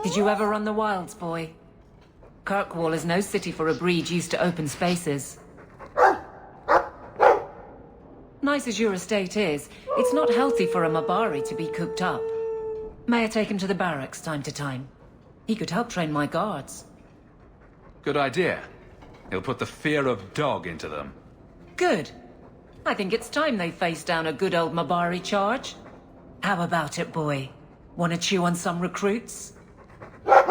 Did you ever run the wilds, boy? Kirkwall is no city for a breed used to open spaces. Nice as your estate is, it's not healthy for a Mabari to be cooped up. May I take him to the barracks time to time? He could help train my guards. Good idea. He'll put the fear of dog into them. Good. I think it's time they face down a good old Mabari charge. How about it, boy? Want to chew on some recruits? My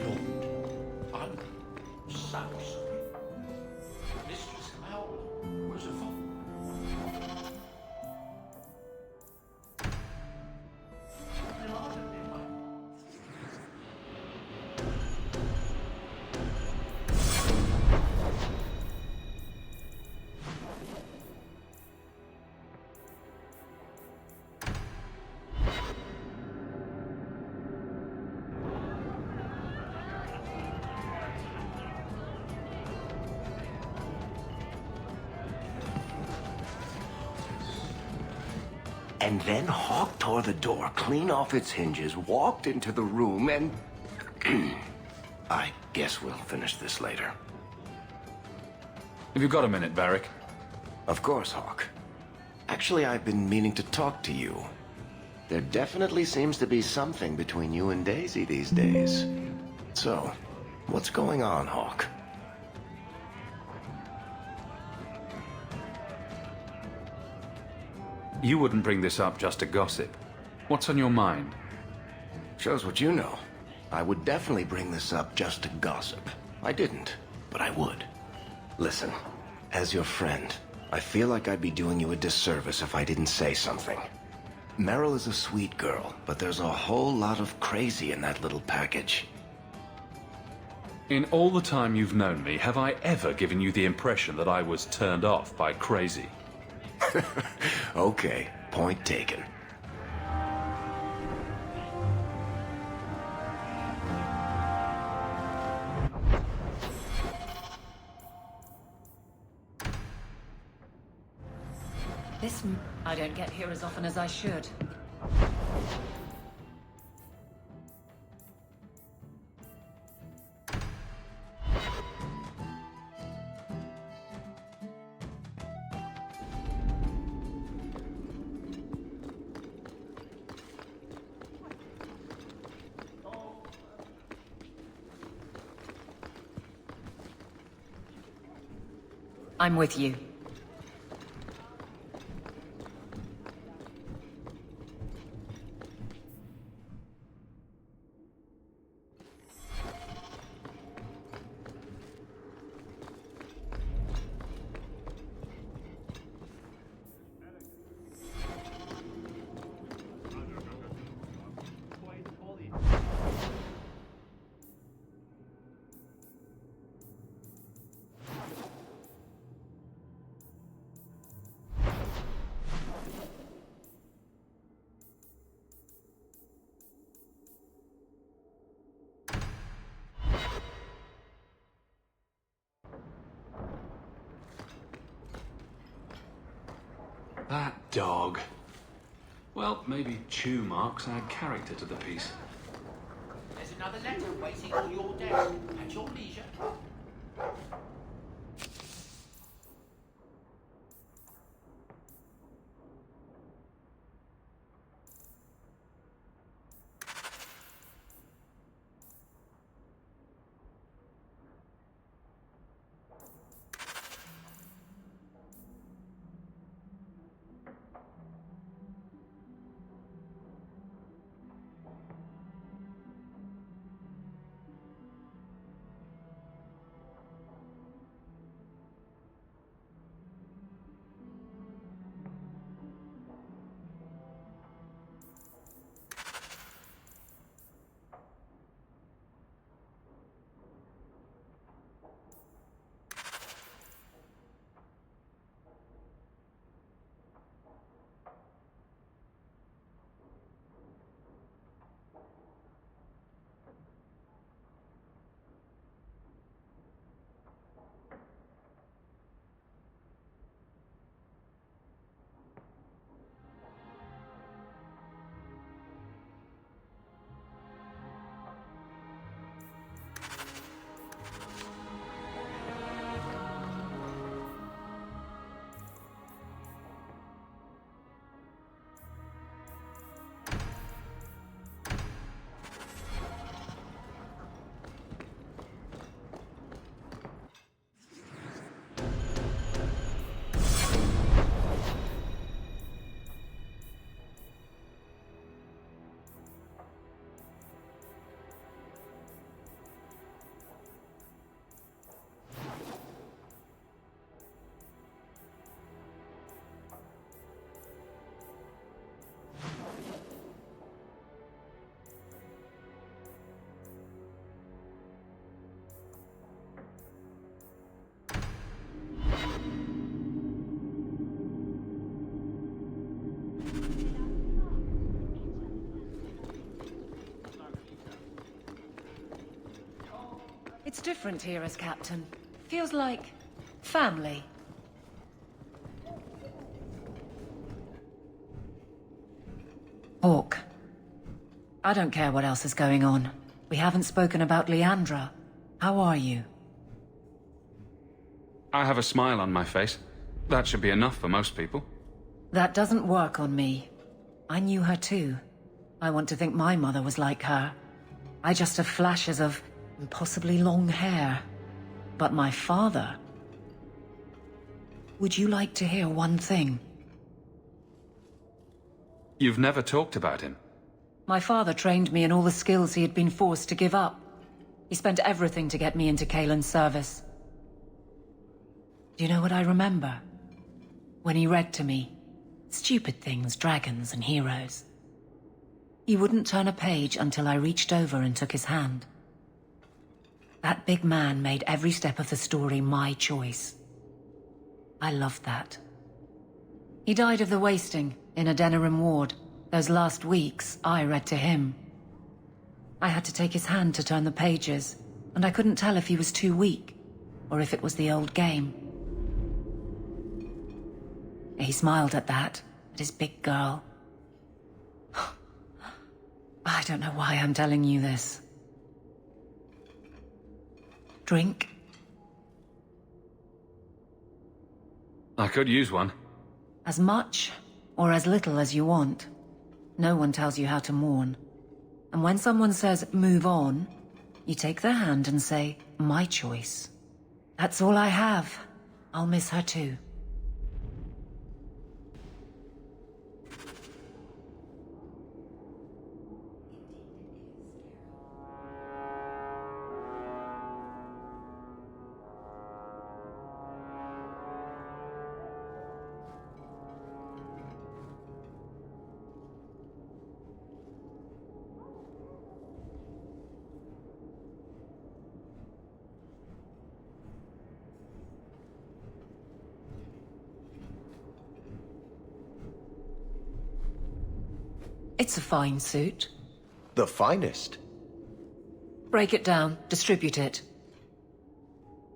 lord, I'm so sorry. Mistress Howell was a And then Hawk tore the door clean off its hinges, walked into the room, and... I guess we'll finish this later. Have you got a minute, Varric? Of course, Hawk. Actually, I've been meaning to talk to you. There definitely seems to be something between you and Daisy these days. So, what's going on, Hawk? You wouldn't bring this up just to gossip. What's on your mind? Shows what you know. I would definitely bring this up just to gossip. I didn't, but I would. Listen, as your friend, I feel like I'd be doing you a disservice if I didn't say something. Meryl is a sweet girl, but there's a whole lot of crazy in that little package. In all the time you've known me, have I ever given you the impression that I was turned off by crazy? Okay, point taken. I don't get here as often as I should. I'm with you. That dog. Well, maybe chew marks add character to the piece. There's another letter waiting on your desk at your leisure. It's different here as captain. Feels like family. Hawk. I don't care what else is going on. We haven't spoken about Leandra. How are you? I have a smile on my face. That should be enough for most people. That doesn't work on me. I knew her too. I want to think my mother was like her. I just have flashes of impossibly long hair. But my father... Would you like to hear one thing? You've never talked about him. My father trained me in all the skills he had been forced to give up. He spent everything to get me into Kaelin's service. Do you know what I remember? When he read to me, stupid things, dragons and heroes. He wouldn't turn a page until I reached over and took his hand. That big man made every step of the story my choice. I loved that. He died of the wasting in Adenirim ward. Those last weeks, I read to him. I had to take his hand to turn the pages, and I couldn't tell if he was too weak, or if it was the old game. He smiled at that, at his big girl. I don't know why I'm telling you this. Drink? I could use one. As much or as little as you want. No one tells you how to mourn. And when someone says, move on, you take their hand and say, my choice. That's all I have. I'll miss her too. It's a fine suit. The finest. Break it down, distribute it.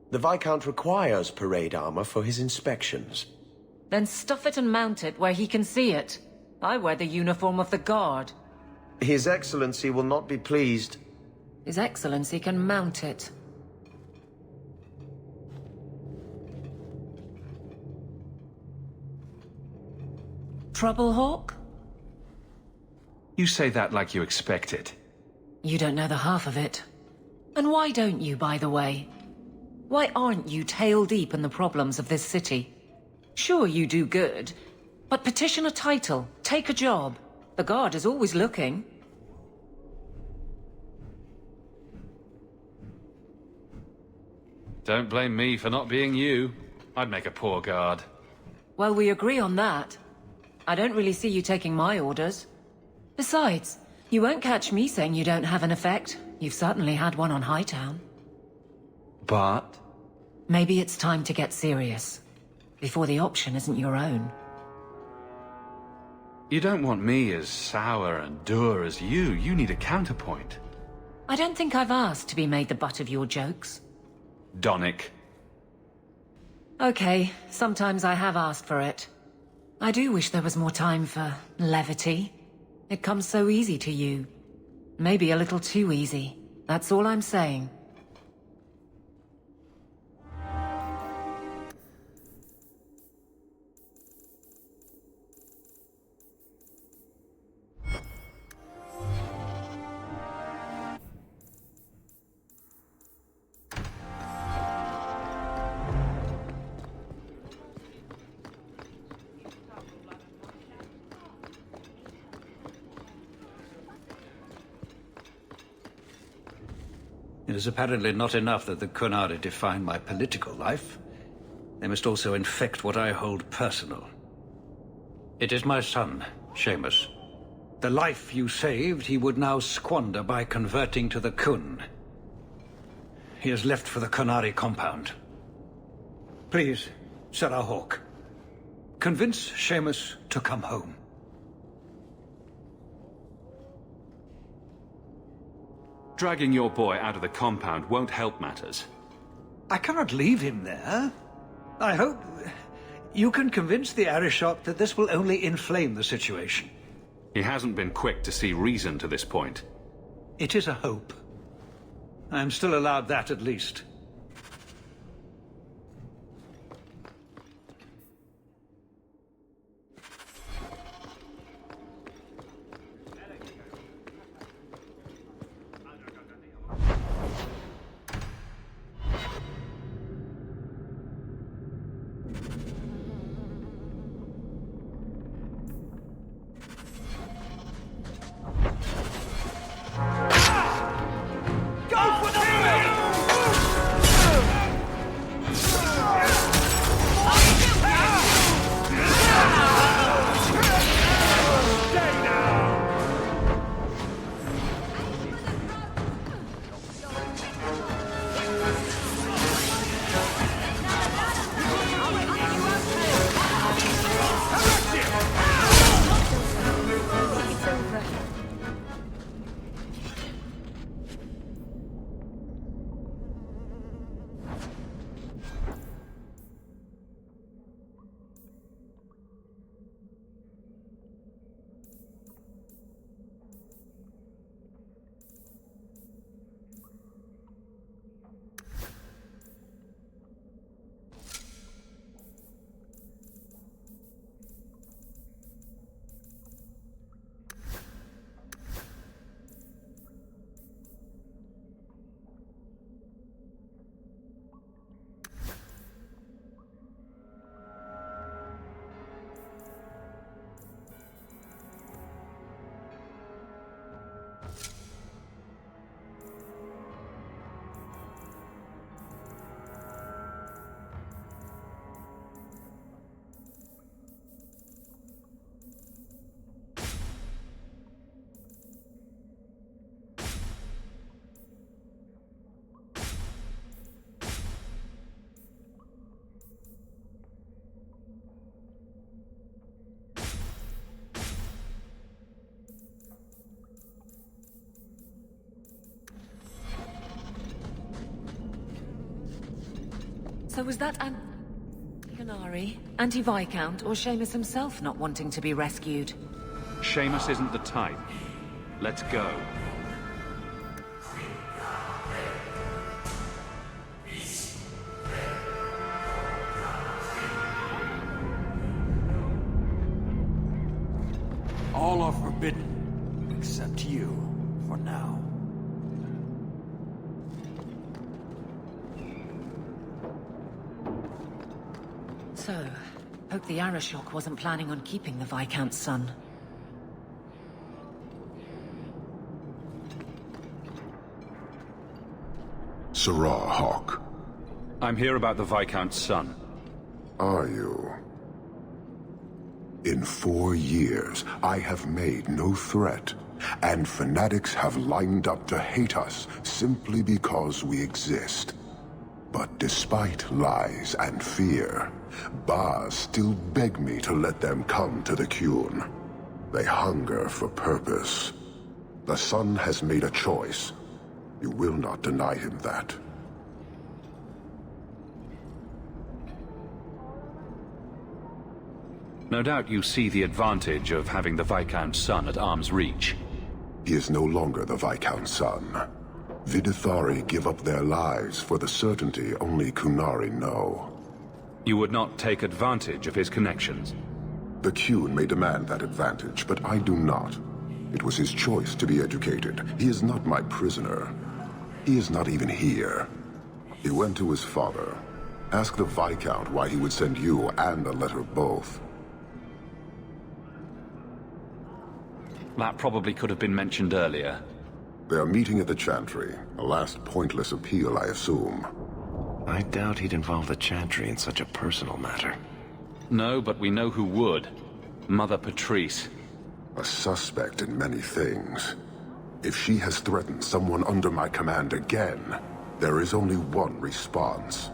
The Viscount requires parade armor for his inspections. Then stuff it and mount it where he can see it. I wear the uniform of the Guard. His Excellency will not be pleased. His Excellency can mount it. Trouble, Hawk? You say that like you expect it. You don't know the half of it. And why don't you, by the way? Why aren't you tail deep in the problems of this city? Sure, you do good, but petition a title, take a job. The Guard is always looking. Don't blame me for not being you. I'd make a poor guard. Well, we agree on that. I don't really see you taking my orders. Besides, you won't catch me saying you don't have an effect. You've certainly had one on Hightown. But? Maybe it's time to get serious. Before the option isn't your own. You don't want me as sour and dour as you. You need a counterpoint. I don't think I've asked to be made the butt of your jokes. Donick. Okay, sometimes I have asked for it. I do wish there was more time for levity. It comes so easy to you. Maybe a little too easy. That's all I'm saying. It is apparently not enough that the Qunari define my political life. They must also infect what I hold personal. It is my son, Seamus. The life you saved, he would now squander by converting to the Qun. He has left for the Qunari compound. Please, Sarah Hawke, convince Seamus to come home. Dragging your boy out of the compound won't help matters. I cannot leave him there. I hope you can convince the Arishok that this will only inflame the situation. He hasn't been quick to see reason to this point. It is a hope. I am still allowed that at least. So was that Canary, Anti-Viscount, or Seamus himself not wanting to be rescued? Seamus isn't the type. Let's go. All are forbidden, except you, for now. So, hope the Arishok wasn't planning on keeping the Viscount's son. Sirrah Hawk. I'm here about the Viscount's son. Are you? In 4 years, I have made no threat, and fanatics have lined up to hate us simply because we exist. But despite lies and fear, Baz still beg me to let them come to the Qun. They hunger for purpose. The son has made a choice. You will not deny him that. No doubt you see the advantage of having the Viscount's son at arm's reach. He is no longer the Viscount's son. Vidithari give up their lives for the certainty only Kunari know. You would not take advantage of his connections. The Qun may demand that advantage, but I do not. It was his choice to be educated. He is not my prisoner. He is not even here. He went to his father. Ask the Viscount why he would send you and a letter both. That probably could have been mentioned earlier. They are meeting at the Chantry. A last pointless appeal, I assume. I doubt he'd involve the Chantry in such a personal matter. No, but we know who would. Mother Patrice. A suspect in many things. If she has threatened someone under my command again, there is only one response.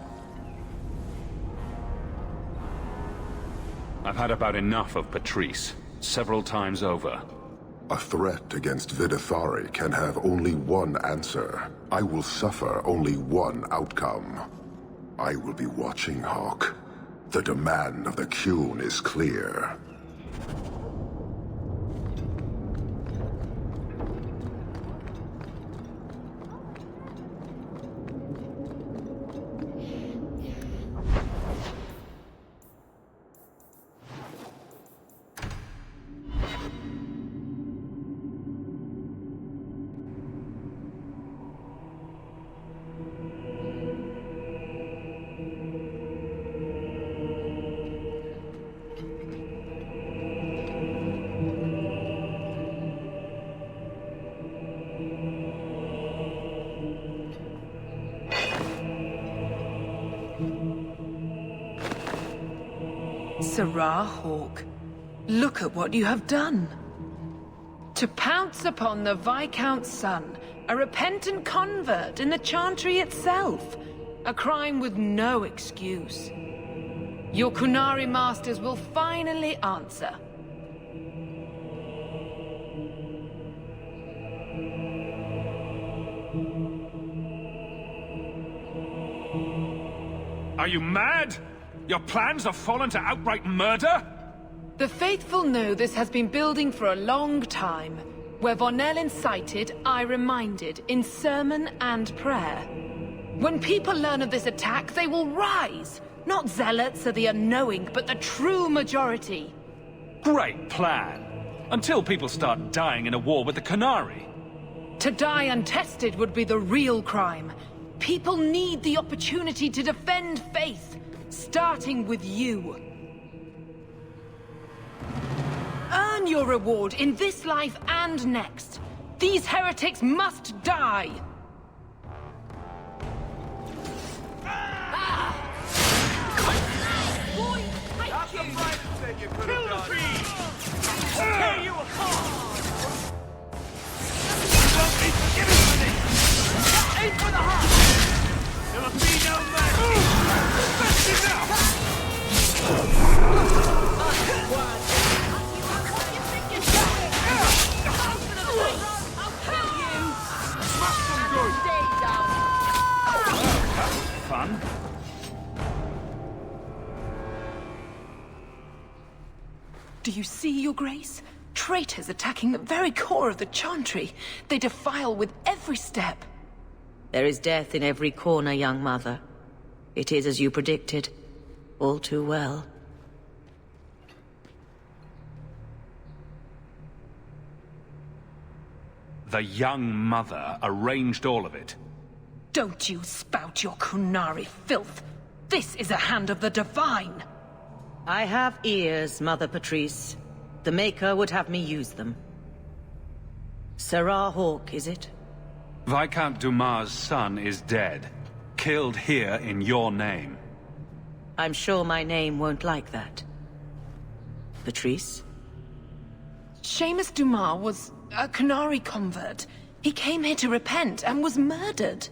I've had about enough of Patrice. Several times over. A threat against Vidithari can have only one answer. I will suffer only one outcome. I will be watching, Hawk. The demand of the Qun is clear. Sirrah Hawk, look at what you have done. To pounce upon the Viscount's son, a repentant convert in the Chantry itself, a crime with no excuse. Your Qunari masters will finally answer. Are you mad? Your plans have fallen to outright murder? The faithful know this has been building for a long time. Where Vonel incited, I reminded, in sermon and prayer. When people learn of this attack, they will rise. Not zealots or the unknowing, but the true majority. Great plan. Until people start dying in a war with the Qunari. To die untested would be the real crime. People need the opportunity to defend faith, starting with you. Earn your reward in this life and next. These heretics must die. Aim for the heart! There will be no mercy! That's enough! Fun? Do you see, Your Grace? Traitors attacking the very core of the Chantry. They defile with every step. There is death in every corner, young mother. It is as you predicted. All too well. The young mother arranged all of it. Don't you spout your Qunari filth. This is a hand of the divine. I have ears, Mother Patrice. The Maker would have me use them. Sirrah Hawk, is it? Viscount Dumas' son is dead. Killed here in your name. I'm sure my name won't like that. Patrice? Seamus Dumas was a Qunari convert. He came here to repent and was murdered.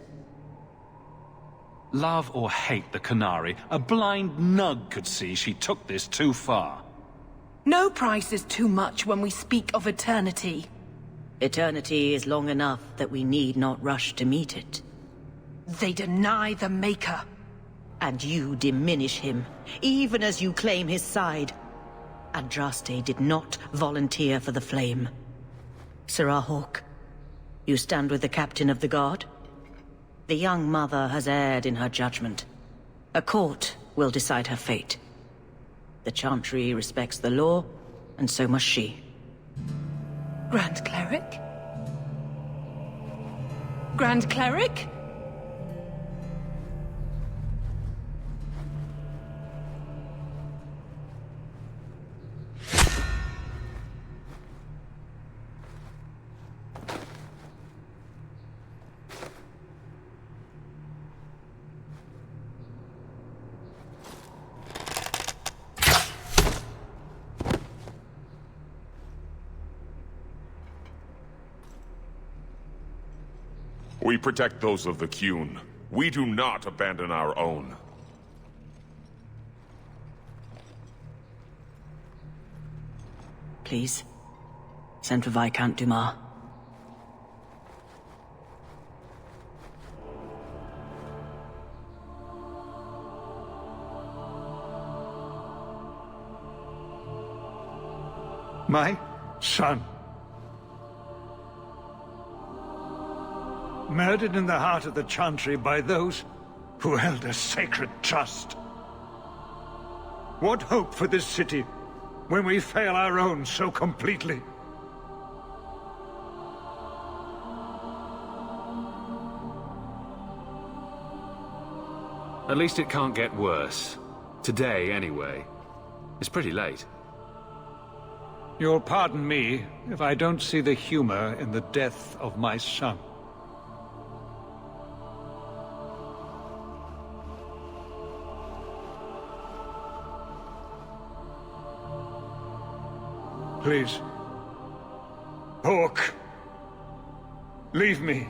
Love or hate the Qunari, a blind nug could see she took this too far. No price is too much when we speak of eternity. Eternity is long enough that we need not rush to meet it. They deny the Maker. And you diminish him, even as you claim his side. Andraste did not volunteer for the flame. Sirrah Hawk, you stand with the captain of the guard? The young mother has erred in her judgment. A court will decide her fate. The Chantry respects the law, and so must she. Grand Cleric? Grand Cleric? We protect those of the Qun. We do not abandon our own. Please, sent for Viscount Dumas. My son. Murdered in the heart of the Chantry by those who held a sacred trust. What hope for this city when we fail our own so completely? At least it can't get worse. Today, anyway. It's pretty late. You'll pardon me if I don't see the humor in the death of my son. Please. Hawk. Leave me.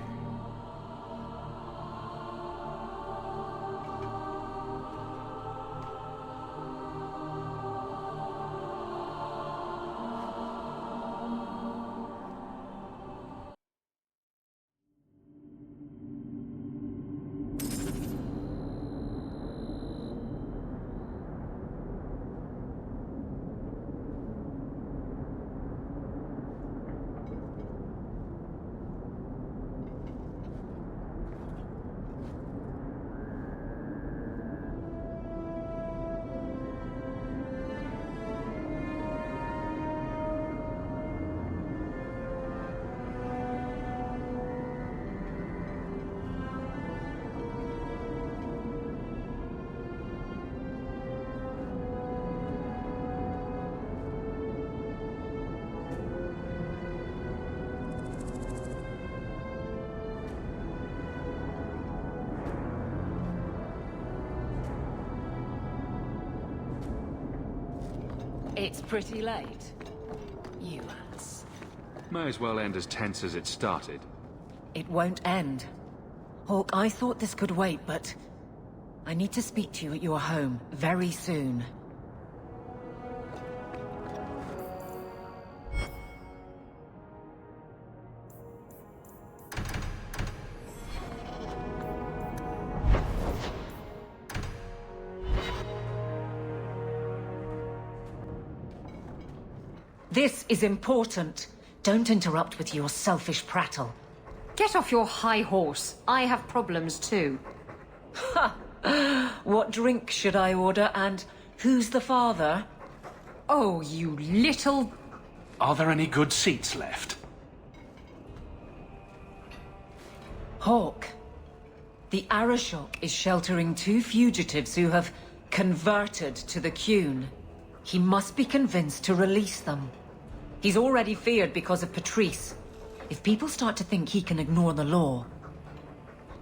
It's pretty late. You ass. May as well end as tense as it started. It won't end. Hawk, I thought this could wait, but... I need to speak to you at your home, very soon. This is important. Don't interrupt with your selfish prattle. Get off your high horse. I have problems too. Ha! What drink should I order, and who's the father? Oh, you little... Are there any good seats left? Hawk. The Arashok is sheltering 2 fugitives who have converted to the Qun. He must be convinced to release them. He's already feared because of Patrice. If people start to think he can ignore the law...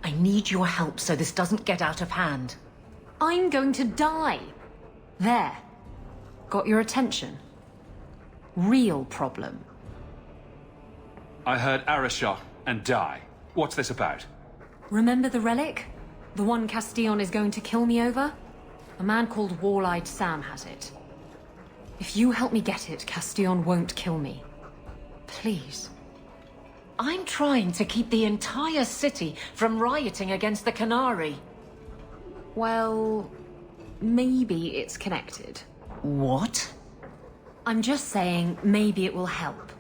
I need your help so this doesn't get out of hand. I'm going to die. There. Got your attention? Real problem. I heard Arashok and die. What's this about? Remember the relic? The one Castillon is going to kill me over? A man called Wall-Eyed Sam has it. If you help me get it, Castillon won't kill me. Please. I'm trying to keep the entire city from rioting against the Canary. Well, maybe it's connected. What? I'm just saying maybe it will help.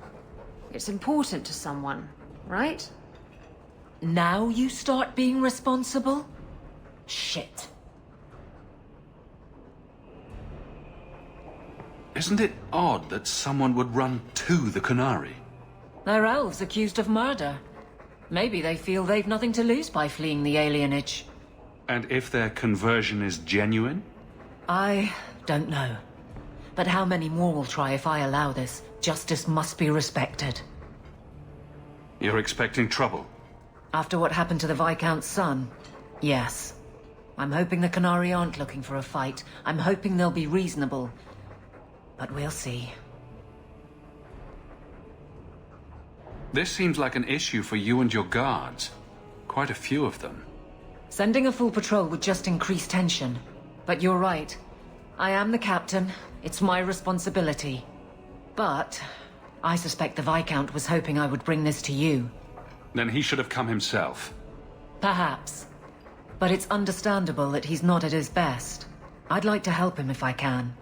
It's important to someone, right? Now you start being responsible? Shit. Isn't it odd that someone would run to the Canary? They're elves accused of murder. Maybe they feel they've nothing to lose by fleeing the alienage. And if their conversion is genuine? I don't know. But how many more will try if I allow this? Justice must be respected. You're expecting trouble? After what happened to the Viscount's son? Yes. I'm hoping the Canary aren't looking for a fight. I'm hoping they'll be reasonable. But we'll see. This seems like an issue for you and your guards. Quite a few of them. Sending a full patrol would just increase tension. But you're right. I am the captain. It's my responsibility. But I suspect the Viscount was hoping I would bring this to you. Then he should have come himself. Perhaps. But it's understandable that he's not at his best. I'd like to help him if I can.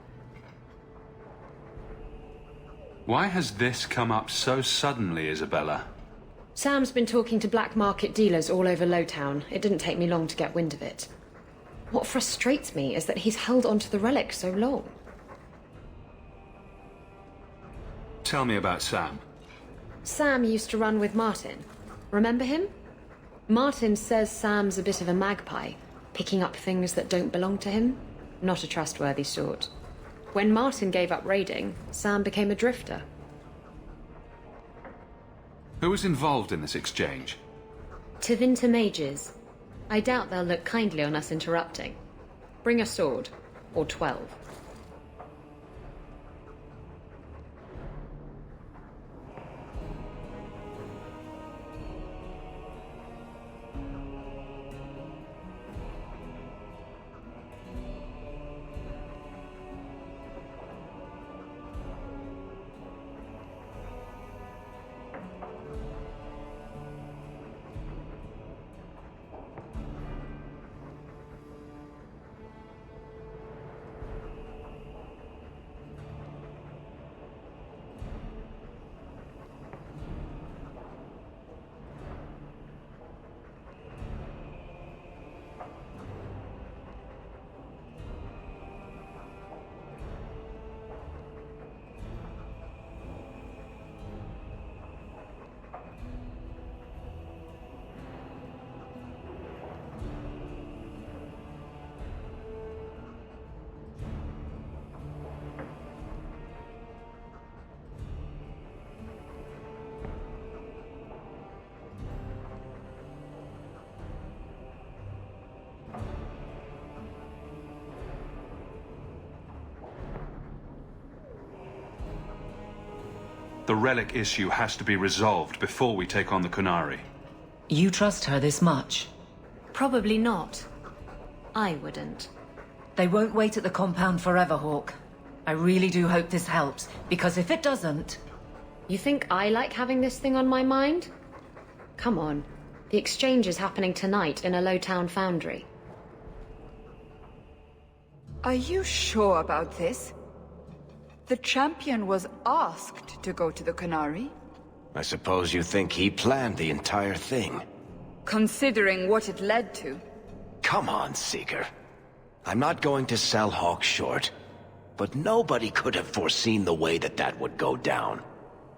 Why has this come up so suddenly, Isabella? Sam's been talking to black market dealers all over Lowtown. It didn't take me long to get wind of it. What frustrates me is that he's held onto the relic so long. Tell me about Sam. Sam used to run with Martin. Remember him? Martin says Sam's a bit of a magpie, picking up things that don't belong to him. Not a trustworthy sort. When Martin gave up raiding, Sam became a drifter. Who was involved in this exchange? Tevinter mages. I doubt they'll look kindly on us interrupting. Bring a sword. Or 12. The relic issue has to be resolved before we take on the Qunari. You trust her this much? Probably not. I wouldn't. They won't wait at the compound forever, Hawk. I really do hope this helps, because if it doesn't... You think I like having this thing on my mind? Come on. The exchange is happening tonight in a Lowtown foundry. Are you sure about this? The champion was asked to go to the Qunari. I suppose you think he planned the entire thing. Considering what it led to. Come on, Seeker. I'm not going to sell Hawk short, but nobody could have foreseen the way that that would go down.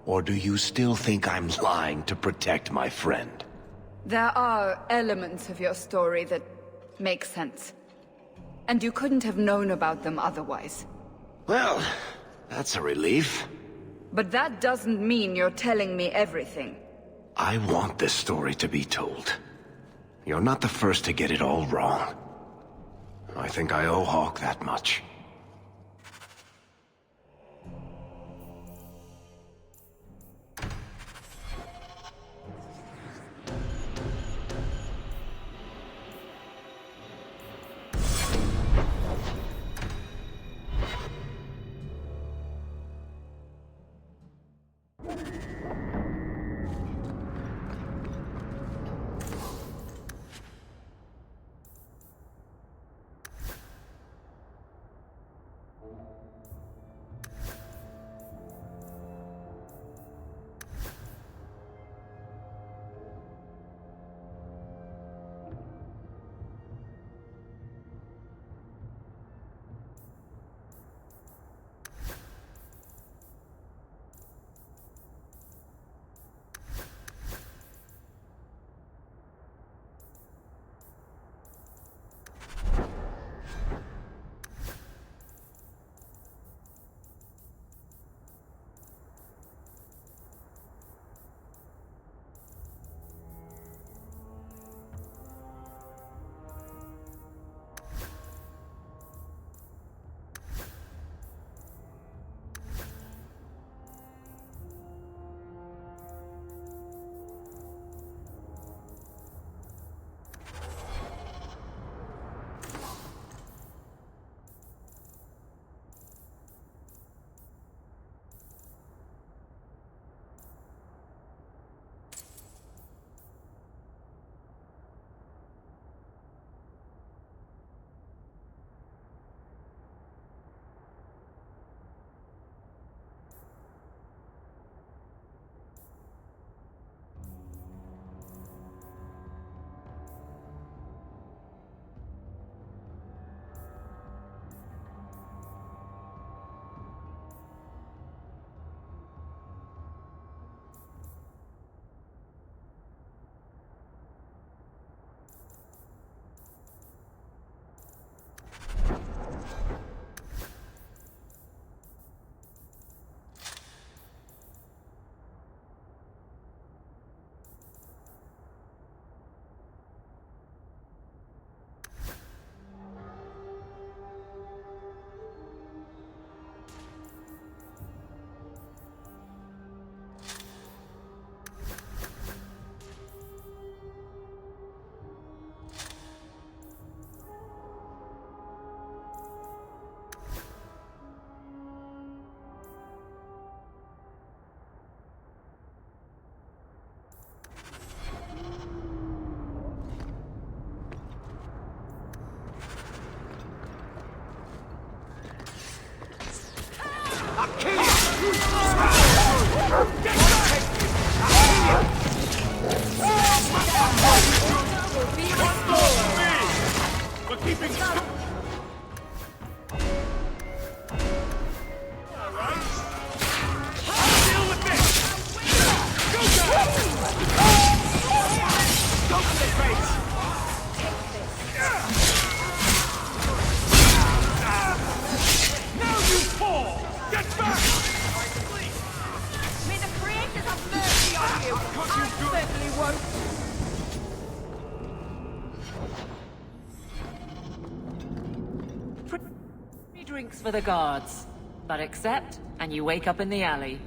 Or do you still think I'm lying to protect my friend? There are elements of your story that make sense. And you couldn't have known about them otherwise. Well, that's a relief. But that doesn't mean you're telling me everything. I want this story to be told. You're not the first to get it all wrong. I think I owe Hawk that much. for the guards. But accept, and you wake up in the alley.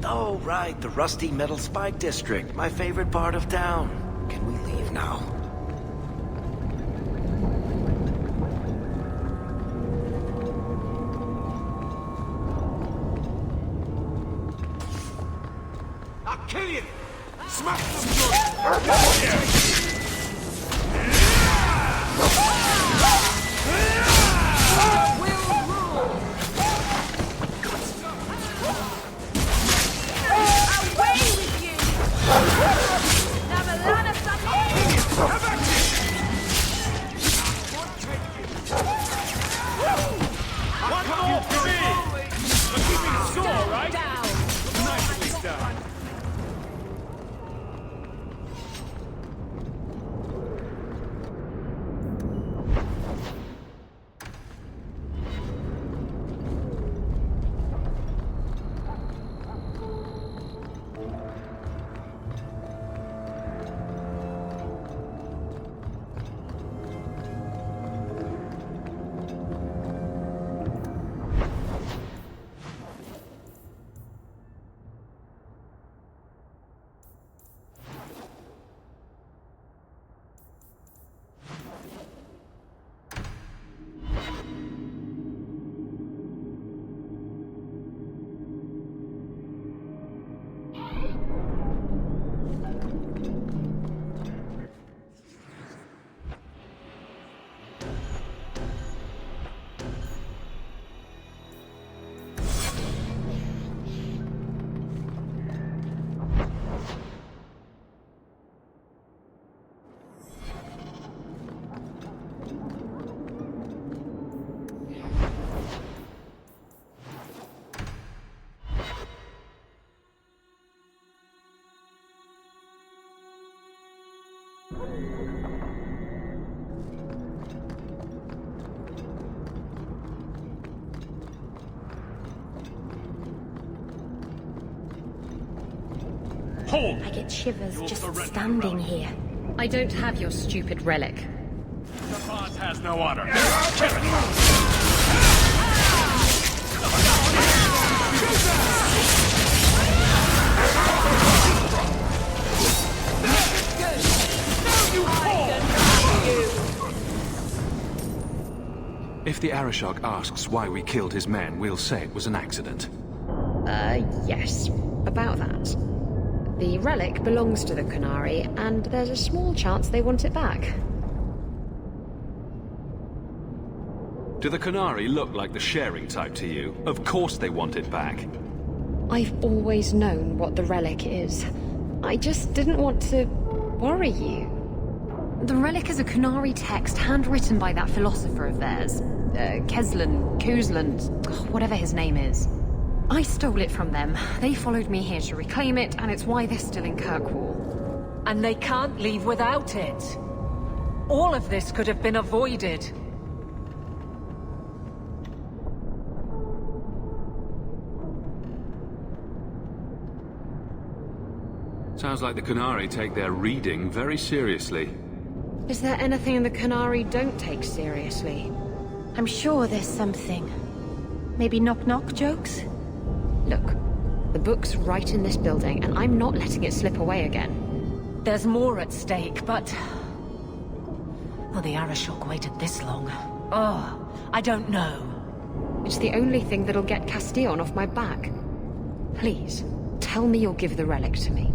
Oh, right, the rusty metal spike district, my favorite part of town. Can we leave now? I'll kill you! Smack them! I get shivers just standing here. I don't have your stupid relic. The boss has no honor. If the Arashok asks why we killed his men, we'll say it was an accident. Yes. About that. The relic belongs to the Qunari, and there's a small chance they want it back. Do the Qunari look like the sharing type to you? Of course they want it back. I've always known what the relic is. I just didn't want to worry you. The relic is a Qunari text handwritten by that philosopher of theirs. Kuzlan, whatever his name is. I stole it from them. They followed me here to reclaim it, and it's why they're still in Kirkwall. And they can't leave without it. All of this could have been avoided. Sounds like the Qunari take their reading very seriously. Is there anything the Qunari don't take seriously? I'm sure there's something. Maybe knock-knock jokes? Look, the book's right in this building, and I'm not letting it slip away again. There's more at stake, but... Well, the Arashok waited this long. Oh, I don't know. It's the only thing that'll get Castillon off my back. Please, tell me you'll give the relic to me.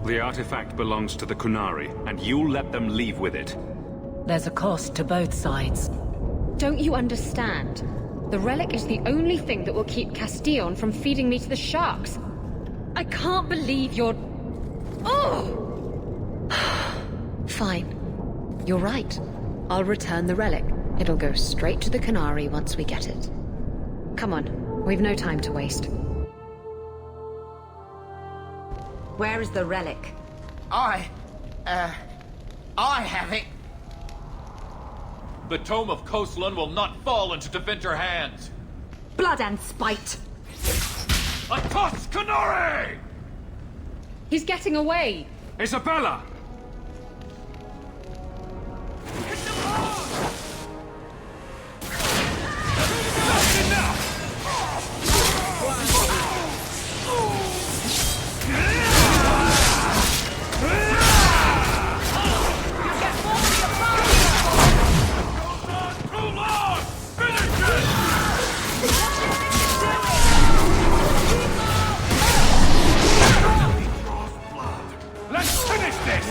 The artifact belongs to the Kunari, and you'll let them leave with it. There's a cost to both sides. Don't you understand? The relic is the only thing that will keep Castillon from feeding me to the sharks. I can't believe you're... Oh! Fine. You're right. I'll return the relic. It'll go straight to the Kunari once we get it. Come on, we've no time to waste. Where is the relic? I have it. The Tome of Koslan will not fall into Devinter hands. Blood and spite! Atos Kunari! He's getting away! Isabella! Let's finish this!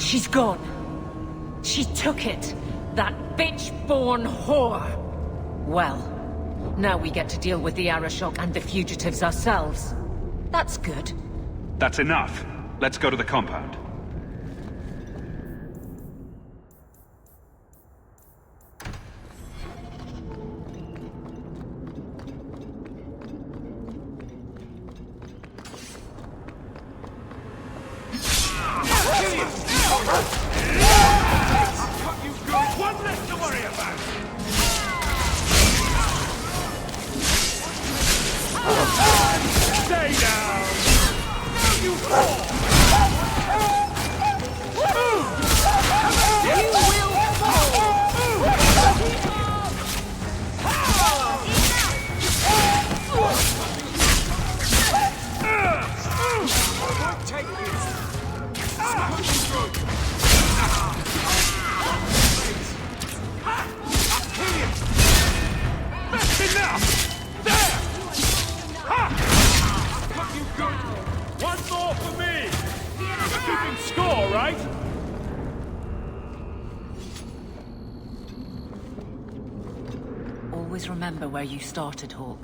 She's gone. She took it. That bitch-born whore. Well, now we get to deal with the Arashok and the fugitives ourselves. That's good. That's enough. Let's go to the compound. One less to worry about! Stay down! Now you fall! You will Take this! That's enough! There! Ha! Got you good! One more for me! You're keeping score, right? Always remember where you started, Hawk.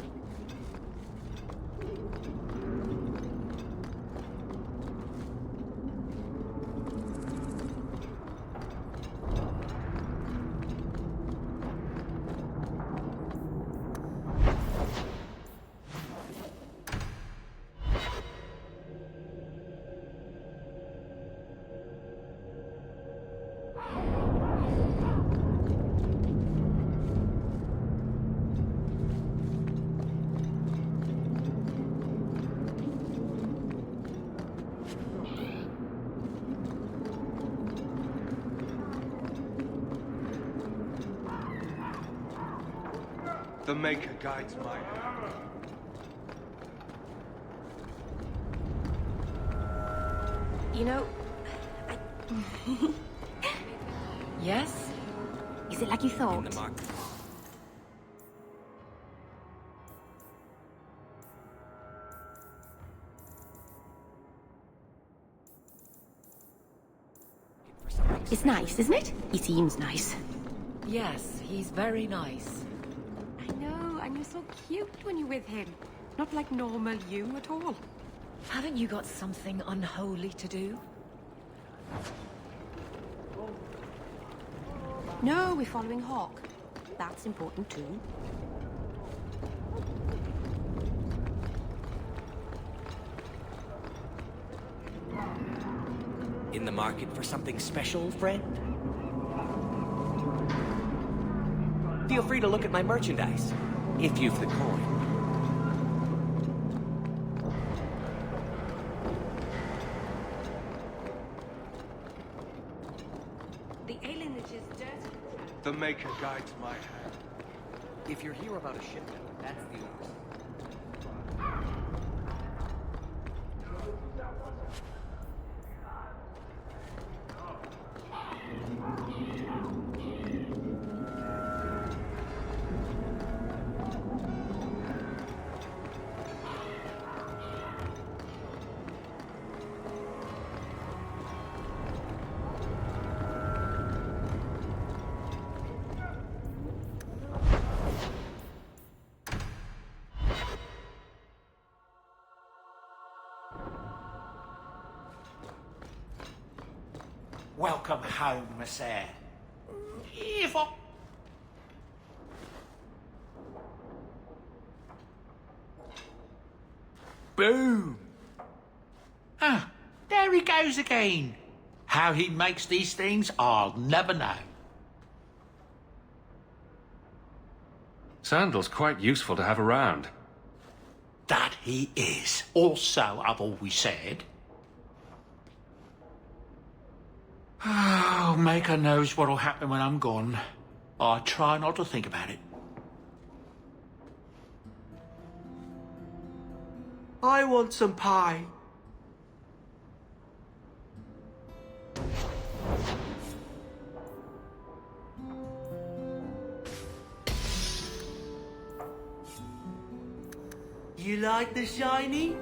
The Maker guides my hand. You know, Yes? is it like you thought? It's nice, isn't it? He seems nice. Yes, he's very nice. I know, and you're so cute when you're with him. Not like normal you at all. Haven't you got something unholy to do? No, we're following Hawk. That's important too. In the market for something special, friend? Feel free to look at my merchandise, if you've the coin. The alienage is dirty. The Maker guides my hand. If you're here about a shipment, that's the order. Welcome home, Monsieur. If I... Boom! Ah, there he goes again. How he makes these things, I'll never know. Sandal's quite useful to have around. That he is. Also, I've always said. Oh, Maker knows what'll happen when I'm gone. I try not to think about it. I want some pie. You like the shiny?